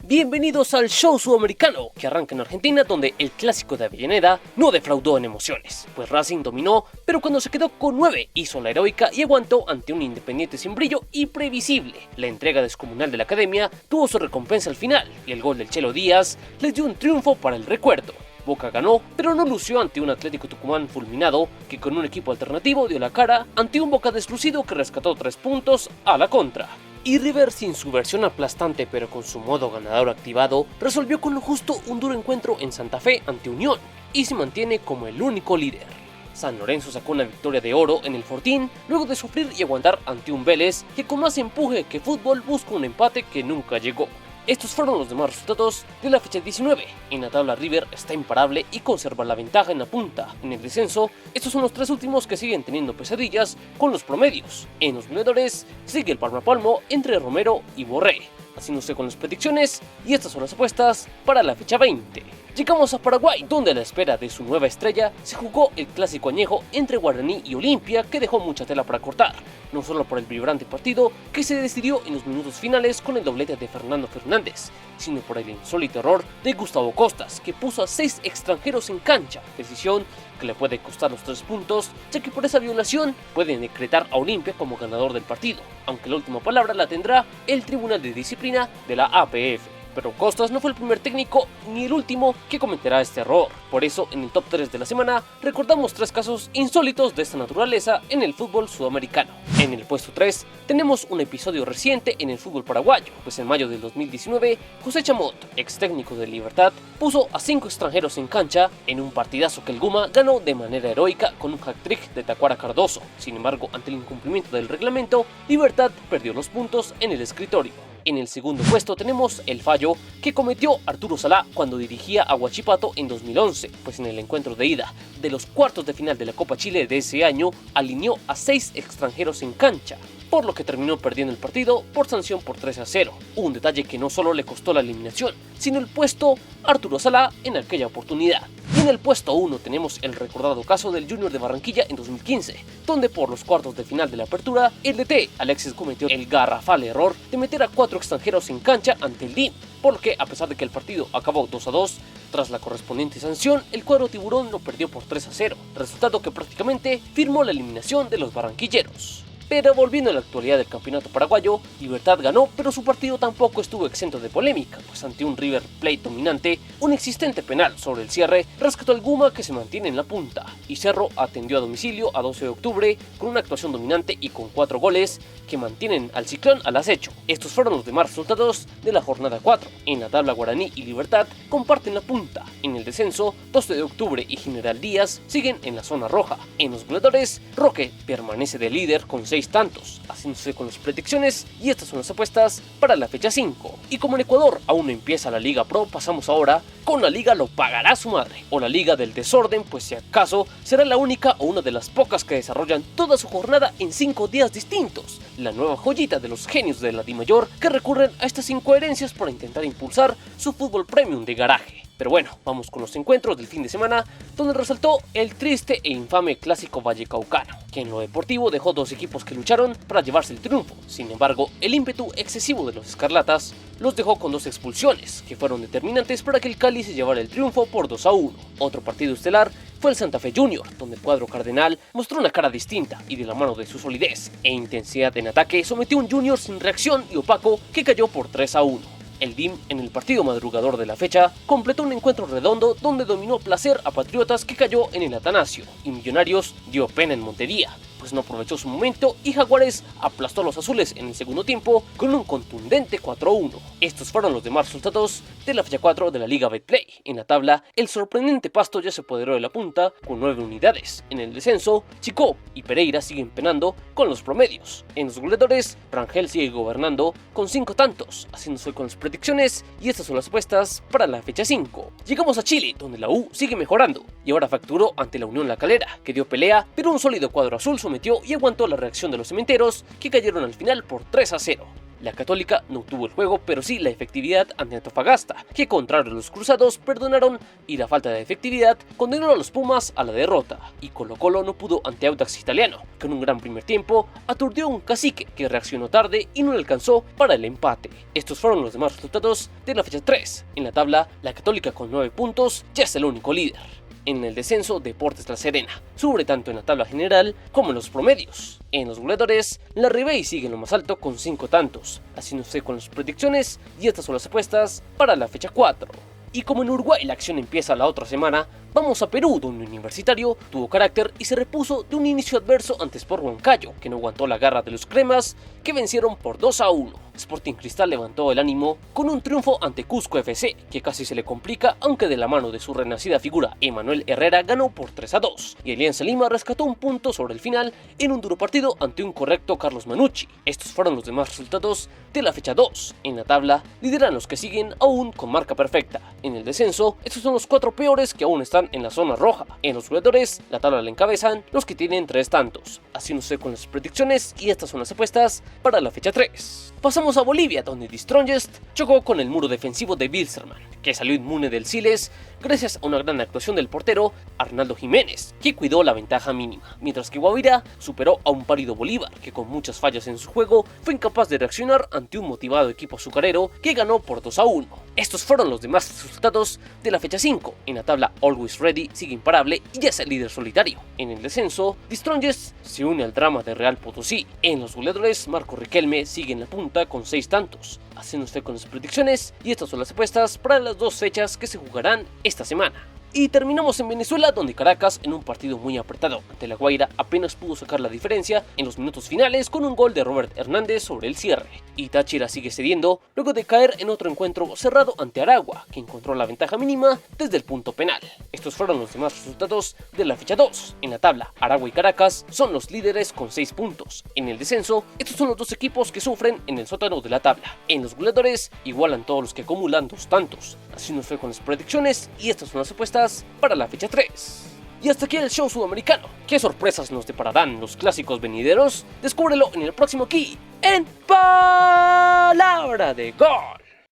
Bienvenidos al show sudamericano que arranca en Argentina, donde el clásico de Avellaneda no defraudó en emociones, pues Racing dominó, pero cuando se quedó con 9 hizo la heroica y aguantó ante un Independiente sin brillo y previsible. La entrega descomunal de la academia tuvo su recompensa al final y el gol del Chelo Díaz les dio un triunfo para el recuerdo. Boca ganó, pero no lució ante un Atlético Tucumán fulminado que con un equipo alternativo dio la cara ante un Boca deslucido que rescató 3 puntos a la contra. Y River, sin su versión aplastante pero con su modo ganador activado, resolvió con lo justo un duro encuentro en Santa Fe ante Unión y se mantiene como el único líder. San Lorenzo sacó una victoria de oro en el Fortín luego de sufrir y aguantar ante un Vélez que con más empuje que fútbol busca un empate que nunca llegó. Estos fueron los demás resultados de la fecha 19. En la tabla River está imparable y conserva la ventaja en la punta. En el descenso, estos son los 3 últimos que siguen teniendo pesadillas con los promedios. En los goleadores sigue el palmo a palmo entre Romero y Borré. Haciéndose con las predicciones y estas son las apuestas para la fecha 20. Llegamos a Paraguay, donde a la espera de su nueva estrella se jugó el clásico añejo entre Guaraní y Olimpia, que dejó mucha tela para cortar, no solo por el vibrante partido que se decidió en los minutos finales con el doblete de Fernando Fernández, sino por el insólito error de Gustavo Costas, que puso a 6 extranjeros en cancha, decisión que le puede costar los 3 puntos, ya que por esa violación pueden decretar a Olimpia como ganador del partido, aunque la última palabra la tendrá el Tribunal de Disciplina de la APF. Pero Costas no fue el primer técnico ni el último que cometerá este error. Por eso, en el top 3 de la semana, recordamos 3 casos insólitos de esta naturaleza en el fútbol sudamericano. En el puesto 3, tenemos un episodio reciente en el fútbol paraguayo, pues en mayo del 2019, José Chamot, ex técnico de Libertad, puso a 5 extranjeros en cancha en un partidazo que el Guma ganó de manera heroica con un hat-trick de Tacuara Cardoso. Sin embargo, ante el incumplimiento del reglamento, Libertad perdió los puntos en el escritorio. En el segundo puesto tenemos el fallo que cometió Arturo Salá cuando dirigía a Huachipato en 2011, pues en el encuentro de ida de los cuartos de final de la Copa Chile de ese año alineó a 6 extranjeros en cancha, por lo que terminó perdiendo el partido por sanción por 3-0, un detalle que no solo le costó la eliminación, sino el puesto a Arturo Salá en aquella oportunidad. Y en el puesto 1 tenemos el recordado caso del Junior de Barranquilla en 2015, donde por los cuartos de final de la apertura, el DT Alexis cometió el garrafal error de meter a 4 extranjeros en cancha ante el DIM, por lo que a pesar de que el partido acabó 2-2, tras la correspondiente sanción, el cuadro tiburón lo perdió por 3-0, resultado que prácticamente firmó la eliminación de los barranquilleros. Pero volviendo a la actualidad del campeonato paraguayo, Libertad ganó, pero su partido tampoco estuvo exento de polémica, pues ante un River Plate dominante, un existente penal sobre el cierre rescató al Guma, que se mantiene en la punta, y Cerro atendió a domicilio a 12 de octubre con una actuación dominante y con 4 goles que mantienen al Ciclón al acecho. Estos fueron los demás resultados de la jornada 4. En la tabla, Guaraní y Libertad comparten la punta. En el descenso, 12 de octubre y General Díaz siguen en la zona roja. En los goleadores, Roque permanece de líder con 6 tantos, haciéndose con las predicciones, y estas son las apuestas para la fecha 5. Y como en Ecuador aún no empieza la Liga Pro, pasamos ahora con la Liga Lo Pagará Su Madre, o la Liga del Desorden, pues si acaso será la única o una de las pocas que desarrollan toda su jornada en 5 días distintos, la nueva joyita de los genios de la DIMAYOR que recurren a estas incoherencias para intentar impulsar su fútbol premium de garaje. Pero bueno, vamos con los encuentros del fin de semana, donde resaltó el triste e infame clásico vallecaucano, que en lo deportivo dejó 2 equipos que lucharon para llevarse el triunfo. Sin embargo, el ímpetu excesivo de los escarlatas los dejó con 2 expulsiones, que fueron determinantes para que el Cali se llevara el triunfo por 2-1. Otro partido estelar fue el Santa Fe Junior, donde el cuadro cardenal mostró una cara distinta y de la mano de su solidez e intensidad en ataque sometió a un Junior sin reacción y opaco que cayó por 3-1. El DIM, en el partido madrugador de la fecha, completó un encuentro redondo donde dominó placer a Patriotas, que cayó en el Atanasio, y Millonarios dio pena en Montería, pues no aprovechó su momento, y Jaguares aplastó a los azules en el segundo tiempo con un contundente 4-1. Estos fueron los demás resultados de la fecha 4 de la Liga Betplay. En la tabla, el sorprendente Pasto ya se apoderó de la punta con 9 unidades. En el descenso, Chicó y Pereira siguen penando con los promedios. En los goleadores, Rangel sigue gobernando con 5 tantos, haciéndose con las predicciones, y estas son las apuestas para la fecha 5. Llegamos a Chile, donde la U sigue mejorando, y ahora facturó ante la Unión La Calera, que dio pelea, pero un sólido cuadro azul sometió y aguantó la reacción de los cementeros, que cayeron al final por 3-0. La Católica no obtuvo el juego, pero sí la efectividad ante Antofagasta, que contrario a los cruzados perdonaron y la falta de efectividad condenó a los Pumas a la derrota. Y Colo-Colo no pudo ante Audax Italiano, que en un gran primer tiempo aturdió a un Cacique que reaccionó tarde y no le alcanzó para el empate. Estos fueron los demás resultados de la fecha 3. En la tabla, la Católica con 9 puntos ya es el único líder. En el descenso, Deportes La Serena sube tanto en la tabla general como en los promedios. En los goleadores, la Ribey sigue en lo más alto con 5 tantos, haciéndose con las predicciones y estas son las apuestas para la fecha 4. Y como en Uruguay la acción empieza la otra semana, vamos a Perú, donde Universitario tuvo carácter y se repuso de un inicio adverso ante Sport Huancayo, que no aguantó la garra de los cremas, que vencieron por 2-1. Sporting Cristal levantó el ánimo con un triunfo ante Cusco FC, que casi se le complica, aunque de la mano de su renacida figura Emanuel Herrera ganó por 3-2, y Alianza Lima rescató un punto sobre el final en un duro partido ante un correcto Carlos Manucci. Estos fueron los demás resultados de la fecha 2. En la tabla, lideran los que siguen aún con marca perfecta. En el descenso, estos son los 4 peores que aún están en la zona roja. En los goleadores, la tabla la encabezan los que tienen 3 tantos, haciéndose con las predicciones y estas son las apuestas para la fecha 3. Pasamos a Bolivia, donde The Strongest chocó con el muro defensivo de Wilstermann, que salió inmune del Siles gracias a una gran actuación del portero Arnaldo Jiménez, que cuidó la ventaja mínima, mientras que Guavirá superó a un pálido Bolívar, que con muchas fallas en su juego fue incapaz de reaccionar ante un motivado equipo azucarero que ganó por 2-1. Estos fueron los demás resultados de la fecha 5. En la tabla, Always Ready sigue imparable y ya es el líder solitario. En el descenso, The Strongest se une al drama de Real Potosí. En los goleadores, Marco Riquelme sigue en la punta con 6 tantos, haciéndose con las predicciones y estas son las apuestas para las 2 fechas que se jugarán esta semana. Y terminamos en Venezuela, donde Caracas, en un partido muy apretado ante La Guaira, apenas pudo sacar la diferencia en los minutos finales con un gol de Robert Hernández sobre el cierre. Y Táchira sigue cediendo luego de caer en otro encuentro cerrado ante Aragua, que encontró la ventaja mínima desde el punto penal. Estos fueron los demás resultados de la fecha 2. En la tabla, Aragua y Caracas son los líderes con 6 puntos. En el descenso, estos son los 2 equipos que sufren en el sótano de la tabla. En los goleadores, igualan todos los que acumulan 2 tantos. Así nos fue con las predicciones y estas son las apuestas para la fecha 3. Y hasta aquí el show sudamericano. ¿Qué sorpresas nos depararán los clásicos venideros? Descúbrelo en el próximo aquí, en Palabra de Gol.